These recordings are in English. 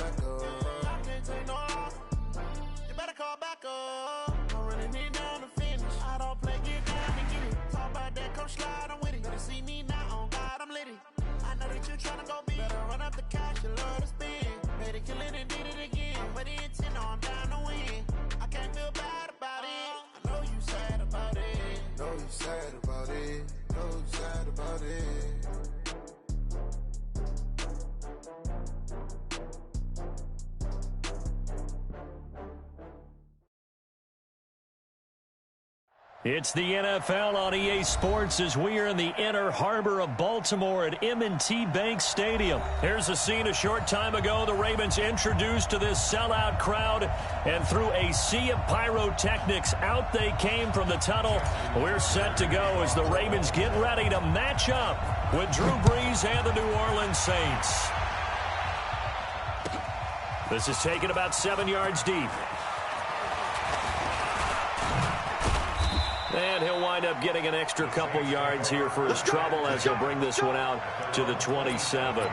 back up. I can't take no loss. You better call back up. I'm really need down to finish. I don't play, get down and get it. Talk about that, come slide, I'm with it. Better see me now, on God, I'm litty. I know that you tryna go big. Better run up the cash, you love to spend. Made it, kill it, and did it again. But the intent, no, I'm down to win. I can't feel bad about it. I know you sad about it. Know you sad about it. Know you sad about it. It's the NFL on EA Sports as we are in the inner harbor of Baltimore at M&T Bank Stadium. Here's a scene a short time ago. The Ravens introduced to this sellout crowd, and through a sea of pyrotechnics, out they came from the tunnel. We're set to go as the Ravens get ready to match up with Drew Brees and the New Orleans Saints. This is taken about 7 yards deep. And he'll wind up getting an extra couple yards here for his trouble as he'll bring this one out to the 27.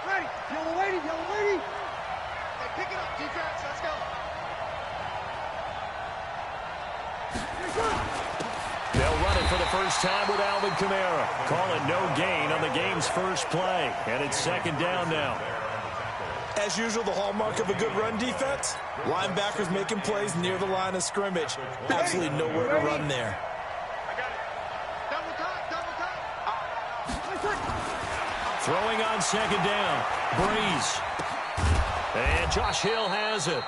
Ready, yellow lady, yellow lady. Hey, pick it up, defense, let's go. They'll run it for the first time with Alvin Kamara. Call it no gain on the game's first play. And it's second down now. As usual, the hallmark of a good run defense, linebackers making plays near the line of scrimmage. Absolutely nowhere to run there. I got it. Double time. Throwing on second down. Brees. And Josh Hill has it.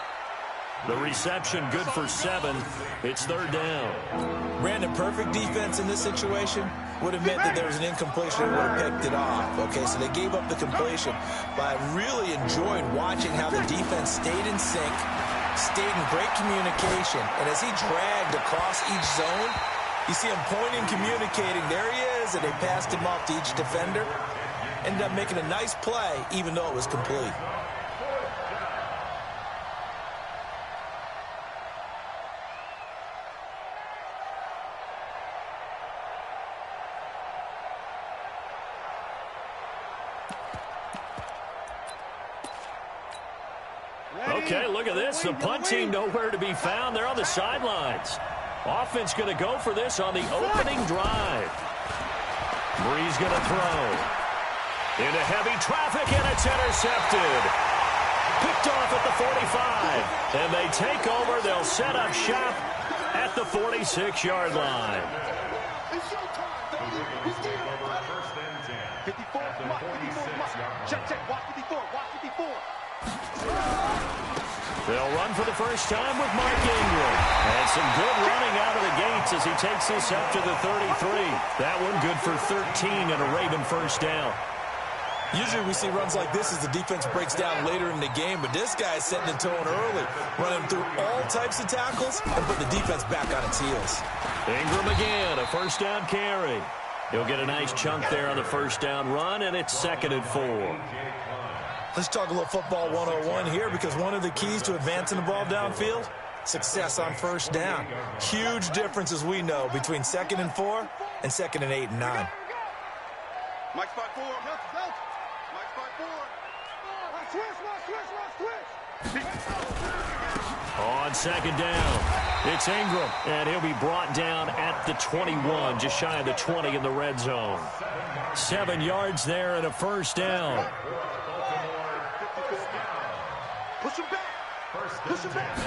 The reception good for 7. It's third down. Brandon, perfect defense in this situation would have meant that there was an incompletion and would have picked it off. Okay, so they gave up the completion. But I really enjoyed watching how the defense stayed in sync, stayed in great communication. And as he dragged across each zone, you see him pointing, communicating. There he is, and they passed him off to each defender. Ended up making a nice play, even though it was complete. Okay, look at this. The punt team nowhere to be found. They're on the sidelines. Offense going to go for this on the opening drive. Brees going to throw. Into heavy traffic, and it's intercepted. Picked off at the 45. And they take over. They'll set up shop at the 46-yard line. It's your time, baby. He's getting it. 54, mark 54. Check, watch 54, watch 54. They'll run for the first time with Mark Ingram. And some good running out of the gates as he takes this up to the 33. That one good for 13 and a Raven first down. Usually we see runs like this as the defense breaks down later in the game, but this guy is setting the tone early, running through all types of tackles and put the defense back on its heels. Ingram again, a first down carry. He'll get a nice chunk there on the first down run, and it's 2nd and 4. Let's talk a little football 101 here, because one of the keys to advancing the ball downfield, success on first down. Huge difference, as we know, between 2nd and 4 and 2nd and 8 and 9. Mike spot 4. Mike spot 4. Switch. On second down, it's Ingram, and he'll be brought down at the 21, just shy of the 20 in the red zone. 7 yards there and a first down. Push him back. Push him back.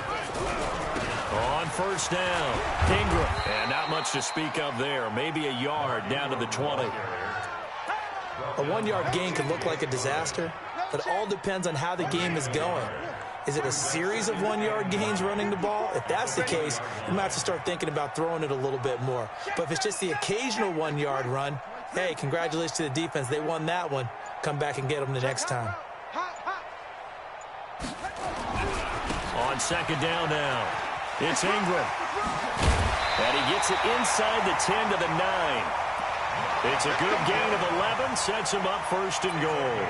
On first down, Ingram. And not much to speak of there. Maybe a yard down to the 20. A 1-yard gain can look like a disaster, but it all depends on how the game is going. Is it a series of 1-yard gains running the ball? If that's the case, you might have to start thinking about throwing it a little bit more. But if it's just the occasional 1-yard run, hey, congratulations to the defense. They won that one. Come back and get them the next time. On second down now, it's Ingram. And he gets it inside the 10 to the 9. It's a good gain of 11, sets him up first and goal.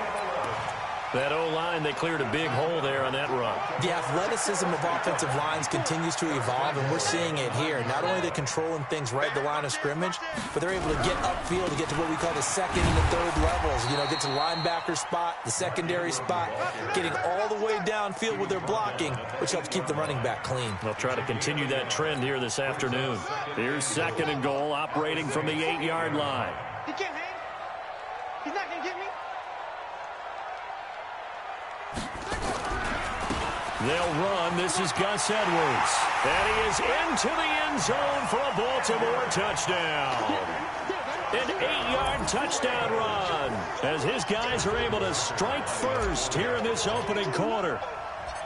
That O-line, they cleared a big hole there on that run. The athleticism of offensive lines continues to evolve, and we're seeing it here. Not only are they controlling things right at the line of scrimmage, but they're able to get upfield to get to what we call the second and the third levels. You know, get to linebacker spot, the secondary spot, getting all the way downfield with their blocking, which helps keep the running back clean. They'll try to continue that trend here this afternoon. Here's 2nd and goal, operating from the 8-yard line. He can't hang. He's not going to get me. They'll run. This is Gus Edwards. And he is into the end zone for a Baltimore touchdown. An 8-yard touchdown run as his guys are able to strike first here in this opening quarter.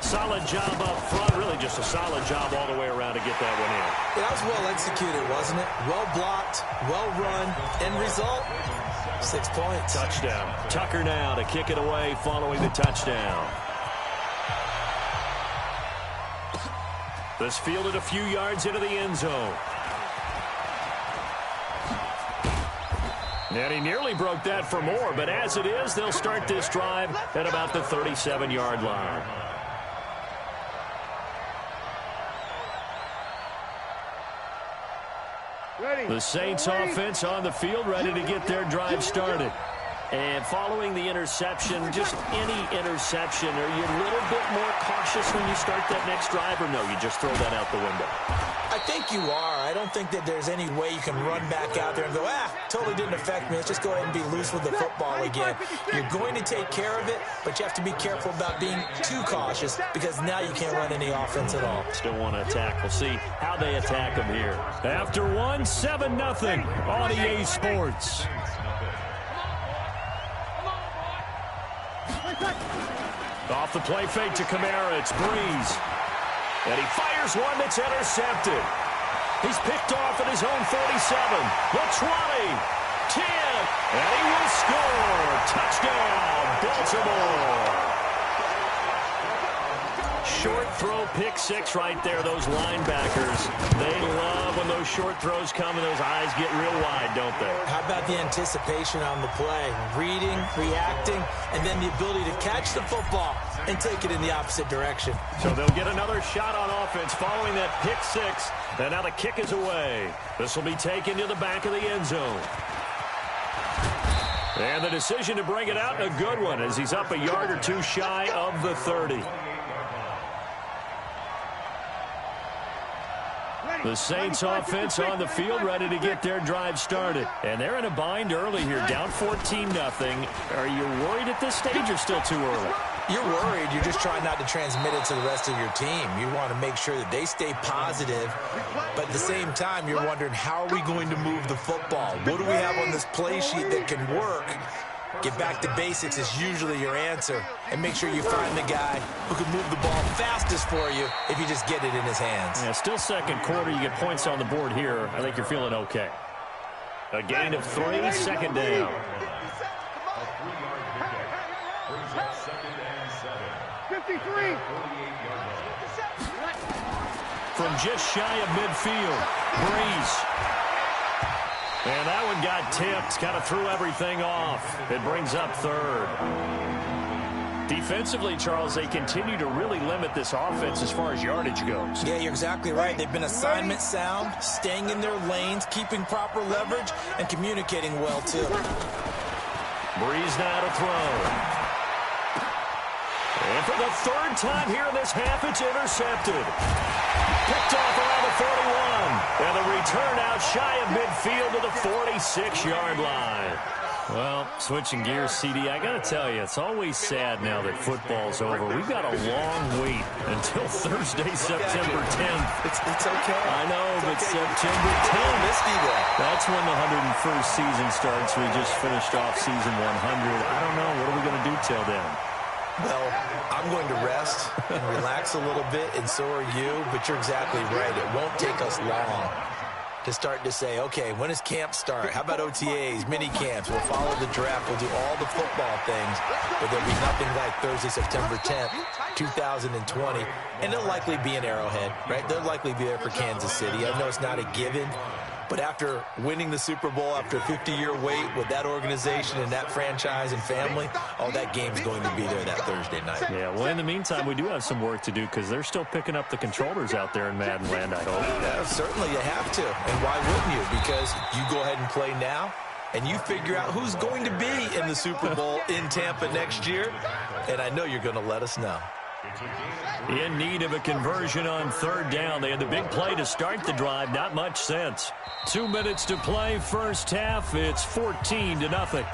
Solid job up front. Really just a solid job all the way around to get that one in. That was well executed, wasn't it? Well blocked, well run. End result, 6 points. Touchdown. Tucker now to kick it away following the touchdown. This fielded a few yards into the end zone. And he nearly broke that for more, but as it is, they'll start this drive at about the 37-yard line. The Saints offense on the field, ready to get their drive started. And following the interception, just any interception, are you a little bit more cautious when you start that next drive, or no, you just throw that out the window? I think you are. I don't think that there's any way you can run back out there and go, totally didn't affect me. Let's just go ahead and be loose with the football again. You're going to take care of it, but you have to be careful about being too cautious because now you can't run any offense at all. Still want to attack. We'll see how they attack them here. After 7-0 on EA Sports. Off the play fake to Kamara, it's Breeze. And he fires one that's intercepted. He's picked off at his own 47. The 20, 10, and he will score. Touchdown, Baltimore. Short throw, pick 6 right there. Those linebackers, they love when those short throws come and those eyes get real wide, don't they? How about the anticipation on the play? Reading, reacting, and then the ability to catch the football and take it in the opposite direction. So they'll get another shot on offense following that pick 6. And now the kick is away. This will be taken to the back of the end zone. And the decision to bring it out, a good one, as he's up a yard or two shy of the 30. The Saints offense on the field, ready to get their drive started. And they're in a bind early here, down 14-0. Are you worried at this stage or still too early? You're worried. You're just trying not to transmit it to the rest of your team. You want to make sure that they stay positive, but at the same time, you're wondering, how are we going to move the football? What do we have on this play sheet that can work? Get back to basics is usually your answer, and make sure you find the guy who can move the ball fastest for you if you just get it in his hands. Yeah, still second quarter. You get points on the board here. I think you're feeling okay. A gain of 3, 2nd down. 53. From just shy of midfield, Breeze. And that one got tipped, kind of threw everything off. It brings up 3rd. Defensively, Charles, they continue to really limit this offense as far as yardage goes. Yeah, you're exactly right. They've been assignment sound, staying in their lanes, keeping proper leverage, and communicating well, too. Breeze now to throw. And for the 3rd time here in this half, it's intercepted. Picked off around the 41. And the return out shy of midfield to the 46-yard line. Well, switching gears, CD, I got to tell you, it's always sad now that football's over. We've got a long wait until Thursday, September 10th. It's okay. I know, but okay. September 10th, that's when the 101st season starts. We just finished off season 100. I don't know. What are we going to do till then? Well, I'm going to rest and relax a little bit, and so are you, but you're exactly right. It won't take us long to start to say, okay, when does camp start? How about OTAs, mini camps? We'll follow the draft. We'll do all the football things, but there'll be nothing like Thursday, September 10th, 2020, and they'll likely be in Arrowhead, right? They'll likely be there for Kansas City. I know it's not a given, But after winning the Super Bowl, after a 50-year wait with that organization and that franchise and family, oh, that game's going to be there that Thursday night. Yeah, well, in the meantime, we do have some work to do because they're still picking up the controllers out there in Madden land, I hope. Yeah, certainly you have to. And why wouldn't you? Because you go ahead and play now, and you figure out who's going to be in the Super Bowl in Tampa next year, and I know you're going to let us know. In need of a conversion on third down. They had the big play to start the drive. Not much sense. 2 minutes to play first half. It's 14-0.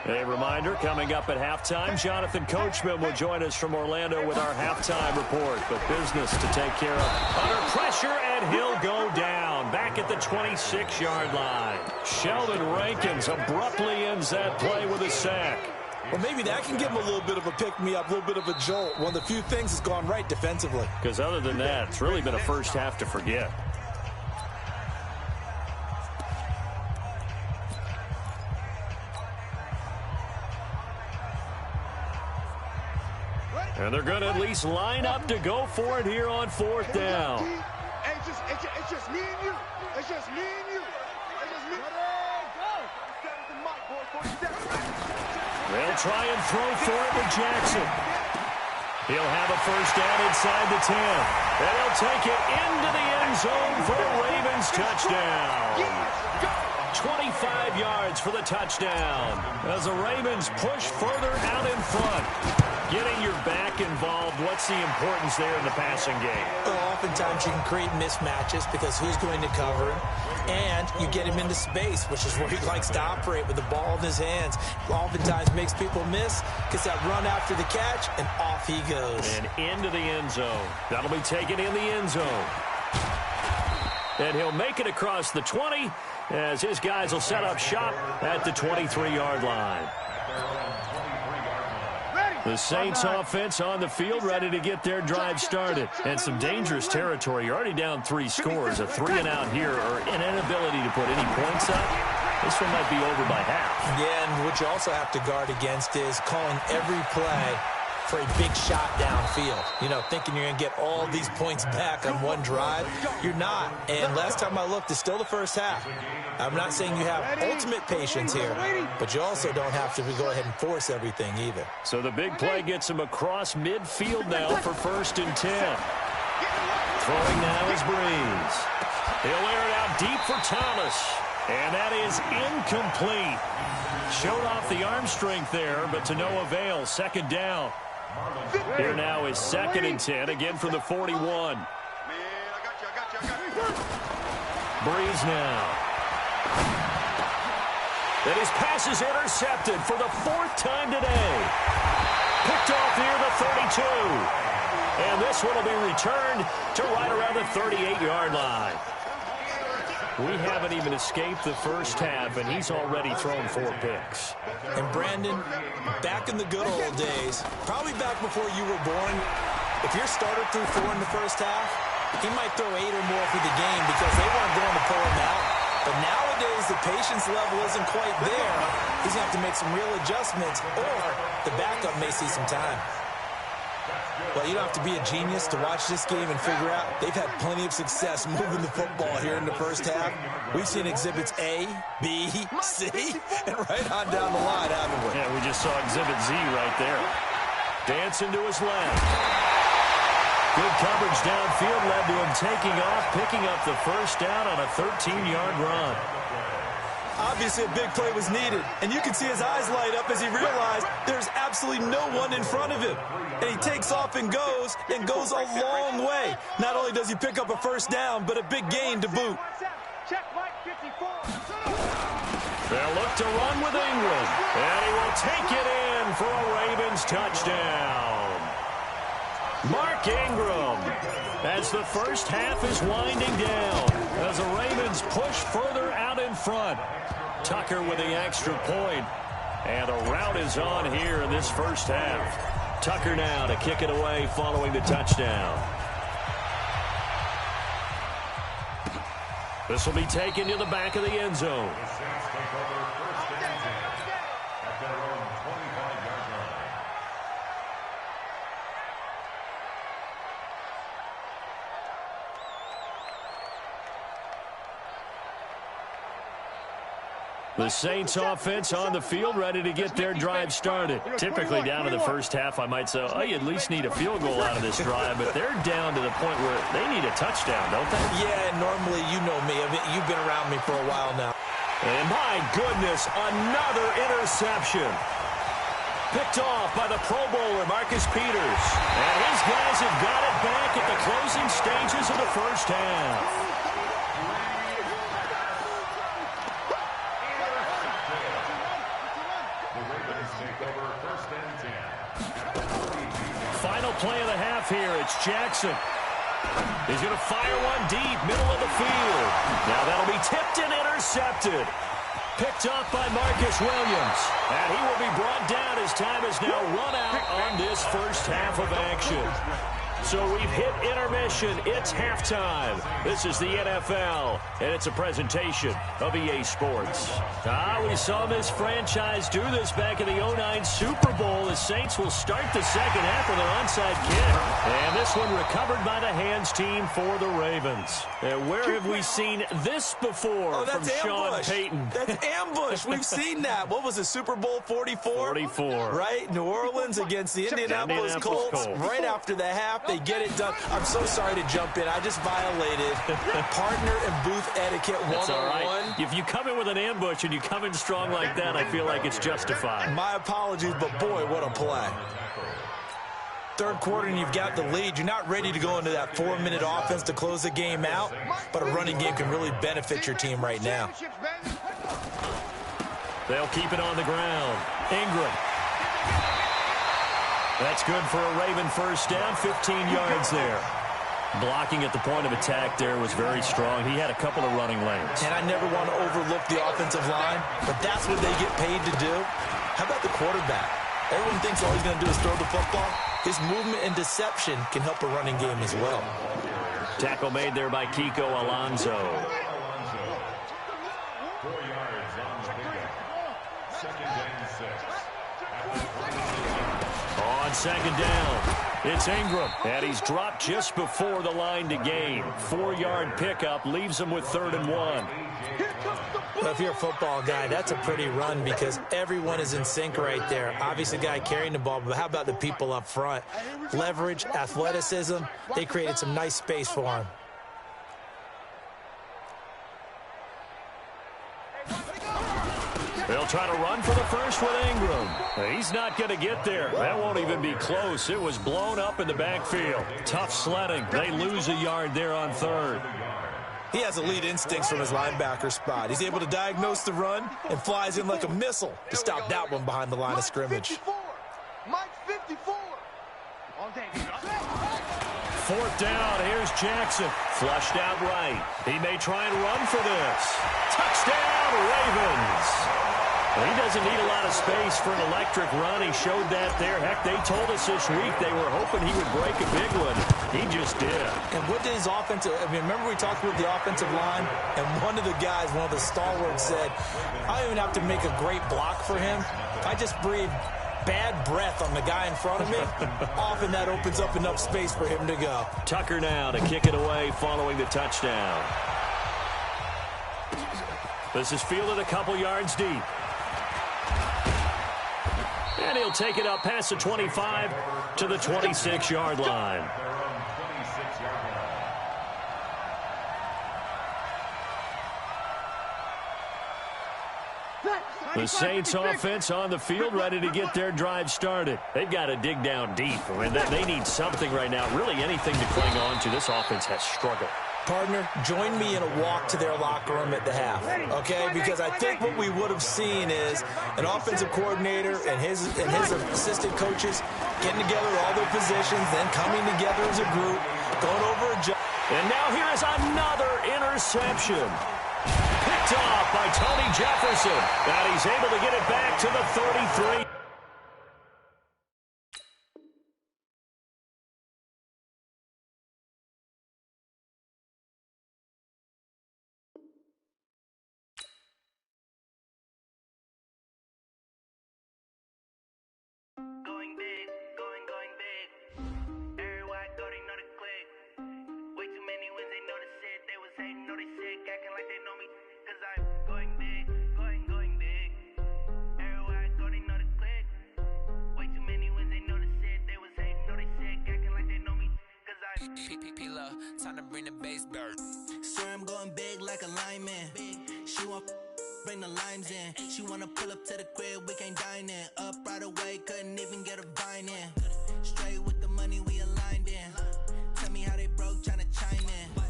A reminder, coming up at halftime, Jonathan Coachman will join us from Orlando with our halftime report. But business to take care of. Under pressure, and he'll go down. Back at the 26-yard line. Sheldon Rankins abruptly ends that play with a sack. Well, maybe that can give him a little bit of a pick-me-up, a little bit of a jolt. One of the few things that's gone right defensively. Because other than that, it's really been a first half to forget. And they're going to at least line up to go for it here on fourth down. It's just me and you. It's just me and you. It's just me. They'll try and throw for it with Jackson. He'll have a first down inside the 10. And he'll take it into the end zone for a Ravens touchdown. 25 yards for the touchdown as the Ravens push further out in front. Getting your back involved, what's the importance there in the passing game? Well, oftentimes you can create mismatches because who's going to cover him, and you get him into space, which is where he likes to operate with the ball in his hands. Oftentimes makes people miss, gets that run after the catch, and off he goes. And into the end zone. That'll be taken in the end zone. And he'll make it across the 20 as his guys will set up shop at the 23-yard line. The Saints offense on the field ready to get their drive started. And some dangerous territory. You're already down 3 scores. A 3-and-out here or an inability to put any points up. This one might be over by half. Yeah, and what you also have to guard against is calling every play for a big shot downfield. You know, thinking you're going to get all these points back on one drive. You're not. And last time I looked, it's still the first half. I'm not saying you have ultimate patience here, but you also don't have to go ahead and force everything either. So the big play gets him across midfield now for 1st and 10. Throwing now is Breeze. He'll air it out deep for Thomas. And that is incomplete. Showed off the arm strength there, but to no avail. 2nd down. Here now is 2nd and 10, again from the 41. Breeze now. And his pass is intercepted for the 4th time today. Picked off near the 32. And this one will be returned to right around the 38-yard line. We haven't even escaped the first half, and he's already thrown 4 picks. And Brandon, back in the good old days, probably back before you were born, if your starter threw 4 in the first half, he might throw 8 or more for the game because they weren't going to pull him out. But nowadays, the patience level isn't quite there. He's going to have to make some real adjustments, or the backup may see some time. Well, you don't have to be a genius to watch this game and figure out they've had plenty of success moving the football here in the first half. We've seen exhibits A, B, C, and right on down the line, haven't we? Yeah, we just saw exhibit Z right there. Dancing to his left. Good coverage downfield led to him taking off, picking up the first down on a 13-yard run. Obviously, a big play was needed, and you can see his eyes light up as he realized there's absolutely no one in front of him. And he takes off and goes a long way. Not only does he pick up a first down, but a big gain to boot. They'll look to run with Ingram, and he will take it in for a Ravens touchdown. Mark Ingram, as the first half is winding down, as the Ravens push further out in front. Tucker with the extra point, and a rout is on here in this first half. Tucker now to kick it away following the touchdown. This will be taken to the back of the end zone. The Saints offense on the field, ready to get their drive started. Typically down in the first half, I might say, oh, you at least need a field goal out of this drive, but they're down to the point where they need a touchdown, don't they? Yeah, normally, you know me. You've been around me for a while now. And my goodness, another interception. Picked off by the Pro Bowler, Marcus Peters. And his guys have got it back at the closing stages of the first half. Final play of the half here. It's Jackson. He's going to fire one deep, middle of the field. Now that'll be tipped and intercepted. Picked off by Marcus Williams. And he will be brought down as time has now run out on this first half of action. So we've hit intermission. It's halftime. This is the NFL, and it's a presentation of EA Sports. We saw this franchise do this back in the 2009 Super Bowl. The Saints will start the second half with an onside kick. And this one recovered by the hands team for the Ravens. And where have we seen this before from Sean Payton? That's ambush. We've seen that. What was it, Super Bowl 44? 44. Right? New Orleans against the Indianapolis Colts. Right after the half, they get it done. I'm so sorry to jump in. I just violated partner and booth etiquette 101. That's all right. If you come in with an ambush and you come in strong like that, I feel like it's justified. My apologies, but boy, what a play. Third quarter and you've got the lead. You're not ready to go into that 4-minute offense to close the game out, but a running game can really benefit your team right now. They'll keep it on the ground. Ingram. That's good for a Raven first down, 15 yards there. Blocking at the point of attack there was very strong. He had a couple of running lanes. And I never want to overlook the offensive line, but that's what they get paid to do. How about the quarterback? Everyone thinks all he's going to do is throw the football. His movement and deception can help a running game as well. Tackle made there by Kiko Alonso. 4 yards on the pickup. Second and 6. On second down, it's Ingram, and he's dropped just before the line to gain. 4-yard pickup leaves him with 3rd and 1. Well, if you're a football guy, that's a pretty run because everyone is in sync right there. Obviously, the guy carrying the ball, but how about the people up front? Leverage, athleticism, they created some nice space for him. They'll try to run for the first with Ingram. He's not going to get there. That won't even be close. It was blown up in the backfield. Tough sledding. They lose a yard there on 3rd. He has elite instincts from his linebacker spot. He's able to diagnose the run and flies in like a missile to stop that one behind the line of scrimmage. Mike 54. 4th down. Here's Jackson. Flushed out right. He may try and run for this. Touchdown, Ravens. Well, he doesn't need a lot of space for an electric run. He showed that there. Heck, they told us this week they were hoping he would break a big one. He just did. And what did his offensive, remember we talked about the offensive line? And one of the guys, one of the stalwarts said, I don't even have to make a great block for him. I just breathe bad breath on the guy in front of me. Often that opens up enough space for him to go. Tucker now to kick it away following the touchdown. This is fielded a couple yards deep. And he'll take it up past the 25 to the 26-yard line. The Saints offense on the field ready to get their drive started. They've got to dig down deep. I mean, they need something right now, really anything to cling on to. This offense has struggled. Partner, join me in a walk to their locker room at the half, okay? Because I think what we would have seen is an offensive coordinator and his assistant coaches getting together all their positions, then coming together as a group, going over a job. And now here is another interception. Picked off by Tony Jefferson. And he's able to get it back to the 33. Time to bring the bass back. Swear I'm going big like a lineman. She want bring the limes in. She wanna pull up to the crib, we can't dine in. Up right away, couldn't even get a vine in. Straight with the money we aligned in. Tell me how they broke, tryna chime in.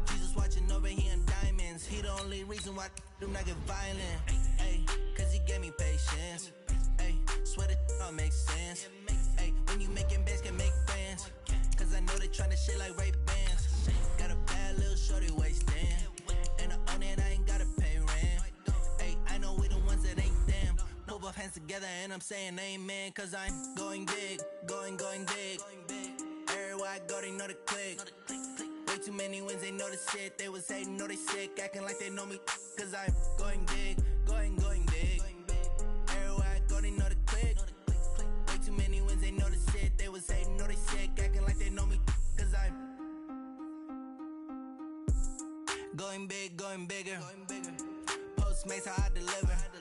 Jesus watching over here in diamonds. He the only reason why do not get violent. Ay, cause he gave me patience. Ay, swear that all makes sense. Ay, when you making bands, can make friends. Cause I know they tryna shit like Ray-Bans. Got a bad little shorty wasting. And I own it, I ain't gotta pay rent. Ay, I know we the ones that ain't them. Put both hands together and I'm saying amen. Cause I'm going big, going big. Everywhere I go, they know the click. Way too many wins, they know the shit. They was hating, know they sick, acting like they know me. Cause I'm going big, going big. Everywhere I go, they know the click. Way too many wins, they know the shit. They was hating, know they sick, acting like they know me. Cause I'm going big, going bigger. Postmates how I deliver.